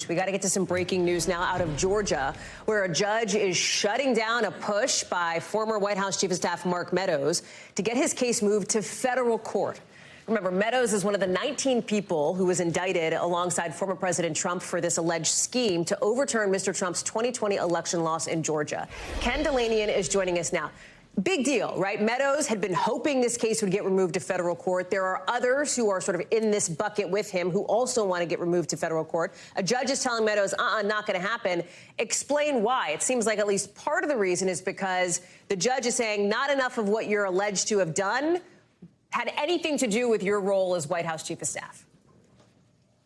We got to get to some breaking news now out of Georgia, where a judge is shutting down a push by former White House Chief of Staff Mark Meadows to get his case moved to federal court. Remember, Meadows is one of the 19 people who was indicted alongside former President Trump for this alleged scheme to overturn Mr. Trump's 2020 election loss in Georgia. Ken Delanian is joining us now. Big deal, right? Meadows had been hoping this case would get removed to federal court. There are others who are sort of in this bucket with him who also want to get removed to federal court. A judge is telling Meadows, not going to happen. Explain why. It seems like at least part of the reason is because the judge is saying not enough of what you're alleged to have done had anything to do with your role as White House Chief of Staff.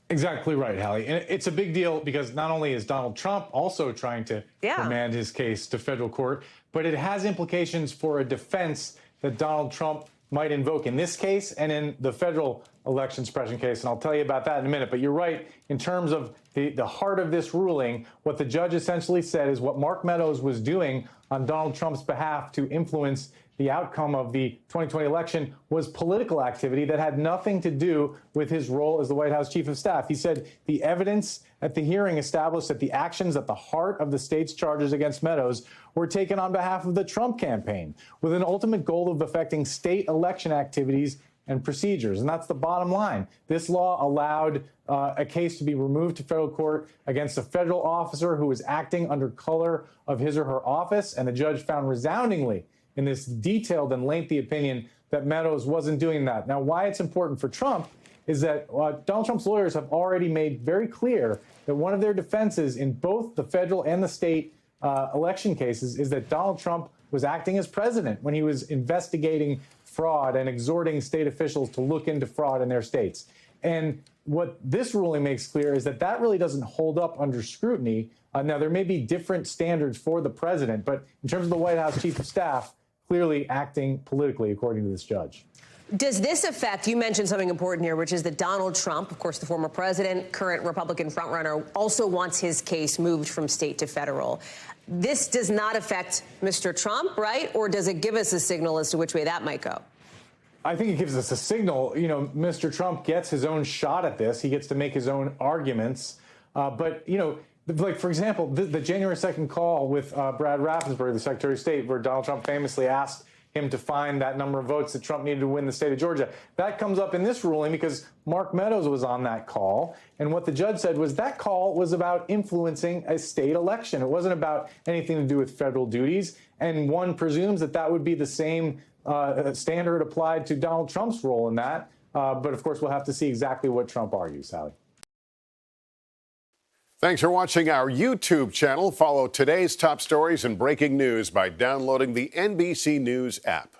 Exactly right, Hallie. And it's a big deal because not only is Donald Trump also trying to remand his case to federal court, but it has implications for a defense that Donald Trump might invoke in this case and in the federal election suppression case. And I'll tell you about that in a minute. But you're right, in terms of the heart of this ruling, what the judge essentially said is what Mark Meadows was doing on Donald Trump's behalf to influence the outcome of the 2020 election was political activity that had nothing to do with his role as the White House Chief of Staff. He said the evidence at the hearing established that the actions at the heart of the state's charges against Meadows were taken on behalf of the Trump campaign, with an ultimate goal of affecting state election activities and procedures. And that's the bottom line. This law allowed a case to be removed to federal court against a federal officer who was acting under color of his or her office, and the judge found resoundingly in this detailed and lengthy opinion that Meadows wasn't doing that. Now, why it's important for Trump is that Donald Trump's lawyers have already made very clear that one of their defenses in both the federal and the state election cases is that Donald Trump was acting as president when he was investigating fraud and exhorting state officials to look into fraud in their states. And what this ruling makes clear is that that really doesn't hold up under scrutiny. Now, there may be different standards for the president, but in terms of the White House Chief of Staff, clearly acting politically, according to this judge. Does this affect, you mentioned something important here, which is that Donald Trump, of course, the former president, current Republican frontrunner, also wants his case moved from state to federal. This does not affect Mr. Trump, right? Or does it give us a signal as to which way that might go? I think it gives us a signal. You know, Mr. Trump gets his own shot at this. He gets to make his own arguments. But, you know, like, for example, the January 2nd call with Brad Raffensperger, the Secretary of State, where Donald Trump famously asked him to find that number of votes that Trump needed to win the state of Georgia. That comes up in this ruling because Mark Meadows was on that call. And what the judge said was that call was about influencing a state election. It wasn't about anything to do with federal duties. And one presumes that that would be the same standard applied to Donald Trump's role in that. But, of course, we'll have to see exactly what Trump argues, Sally. Thanks for watching our YouTube channel. Follow today's top stories and breaking news by downloading the NBC News app.